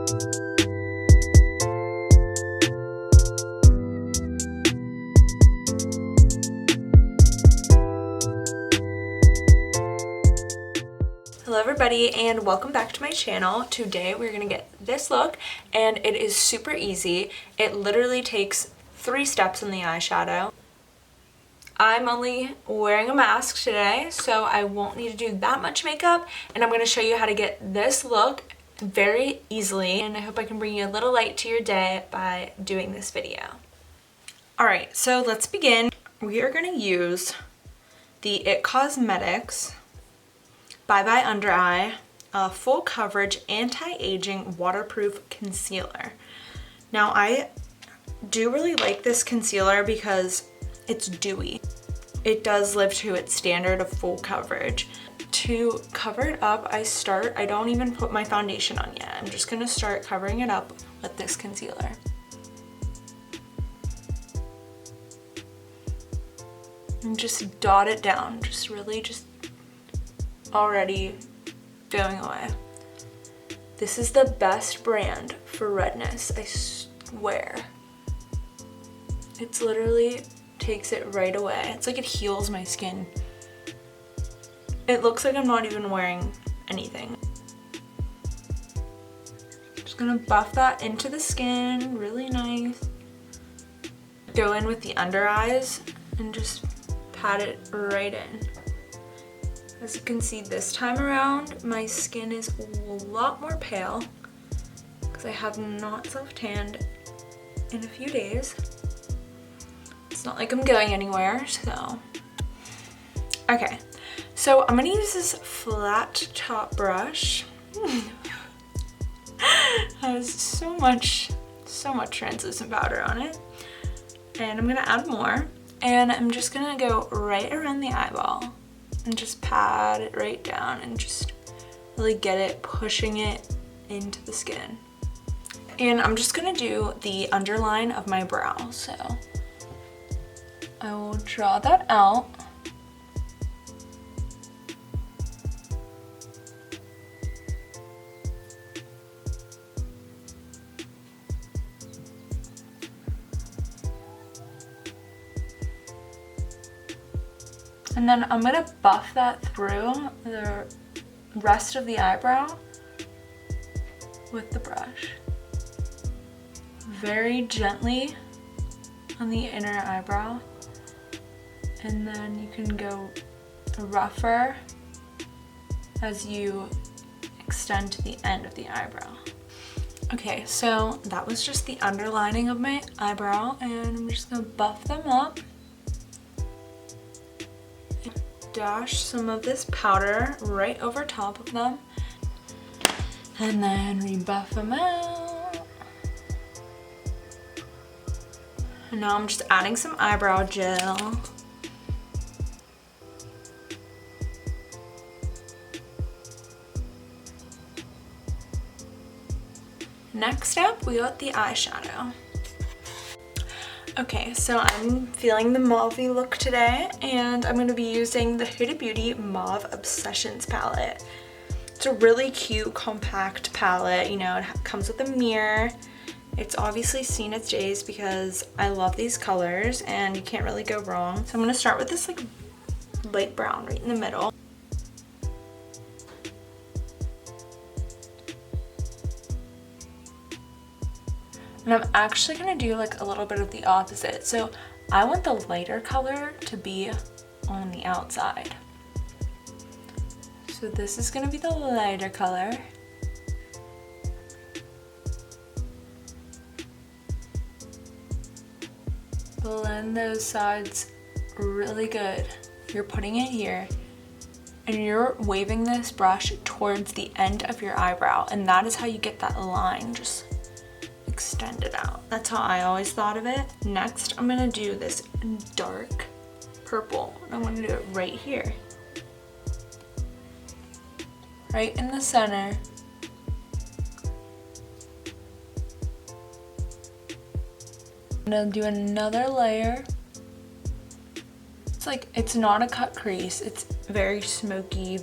Hello everybody and welcome back to my channel. Today we're gonna get this look and it is super easy. It literally takes 3 steps in the eyeshadow. I'm only wearing a mask today, so I won't need to do that much makeup, and I'm gonna show you how to get this look very easily, and I hope I can bring you a little light to your day by doing this video. Alright, so let's begin. We are gonna use the IT Cosmetics Bye Bye Under Eye Full Coverage Anti-Aging Waterproof Concealer. Now I do really like this concealer because it's dewy. It does live to its standard of full coverage. To cover it up, I don't even put my foundation on yet. I'm just gonna start covering it up with this concealer. And just dot it down, just already going away. This is the best brand for redness, I swear. It's literally takes it right away. It's like it heals my skin. It looks like I'm not even wearing anything. Just gonna buff that into the skin, really nice. Go in with the under eyes and just pat it right in. As you can see this time around, my skin is a lot more pale because I have not self-tanned in a few days. It's not like I'm going anywhere, so. Okay, so I'm gonna use this flat top brush. Has so much translucent powder on it. And I'm gonna add more. And I'm just gonna go right around the eyeball and just pat it right down and just really get it, pushing it into the skin. And I'm just gonna do the underline of my brow, so I will draw that out. And then I'm gonna buff that through the rest of the eyebrow with the brush. Very gently on the inner eyebrow. And then you can go rougher as you extend to the end of the eyebrow. Okay, so that was just the underlining of my eyebrow, and I'm just gonna buff them up. Dash some of this powder right over top of them, and then rebuff them out. And now I'm just adding some eyebrow gel. Next up, we got the eyeshadow. Okay, so I'm feeling the mauve-y look today, and I'm going to be using the Huda Beauty Mauve Obsessions palette. It's a really cute, compact palette. You know, it comes with a mirror. It's obviously seen its days because I love these colors, and you can't really go wrong. So I'm going to start with this like light brown right in the middle. And I'm actually gonna do like a little bit of the opposite. So I want the lighter color to be on the outside. So this is gonna be the lighter color. Blend those sides really good. You're putting it here and you're waving this brush towards the end of your eyebrow, and that is how you get that line just extend it out. That's how I always thought of it. Next, I'm gonna do this dark purple. I'm gonna do it right here. Right in the center. I'm gonna do another layer. It's like, it's not a cut crease, it's very smoky.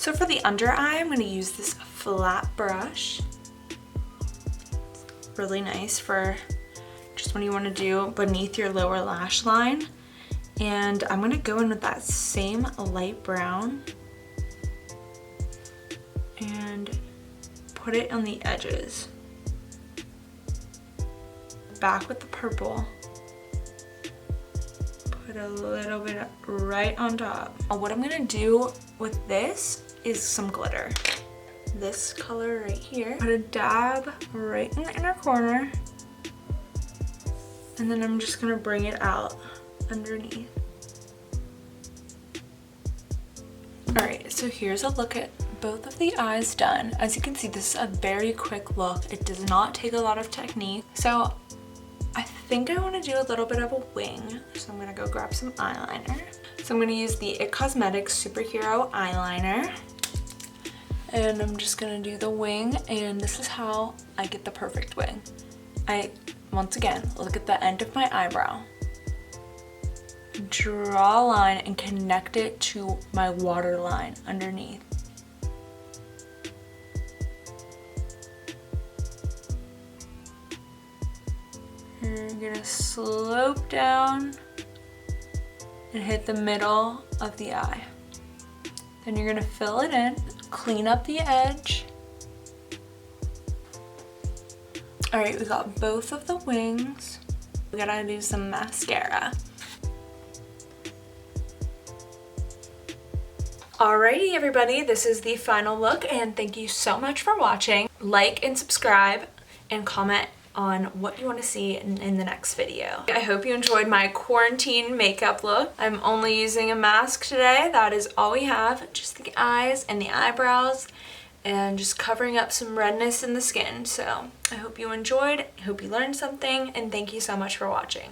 So for the under eye, I'm going to use this flat brush. Really nice for just when you want to do beneath your lower lash line. And I'm going to go in with that same light brown and put it on the edges. Back with the purple. Put a little bit right on top. What I'm gonna do with this is some glitter. This color right here. Put a dab right in the inner corner. And then I'm just gonna bring it out underneath. Alright, so here's a look at both of the eyes done. As you can see, this is a very quick look. It does not take a lot of technique. So I think I want to do a little bit of a wing. So I'm going to go grab some eyeliner. So I'm going to use the IT Cosmetics Superhero Eyeliner. And I'm just going to do the wing, and this is how I get the perfect wing. Once again, look at the end of my eyebrow. Draw a line and connect it to my waterline underneath. You're gonna slope down and hit the middle of the eye. Then you're gonna fill it in, clean up the edge. All right, we got both of the wings. We gotta do some mascara. Alrighty everybody, this is the final look, and thank you so much for watching. Like and subscribe and comment on what you want to see in the next video. I hope you enjoyed my quarantine makeup look. I'm only using a mask today. That is all we have, just the eyes and the eyebrows and just covering up some redness in the skin. So I hope you enjoyed, I hope you learned something, and thank you so much for watching.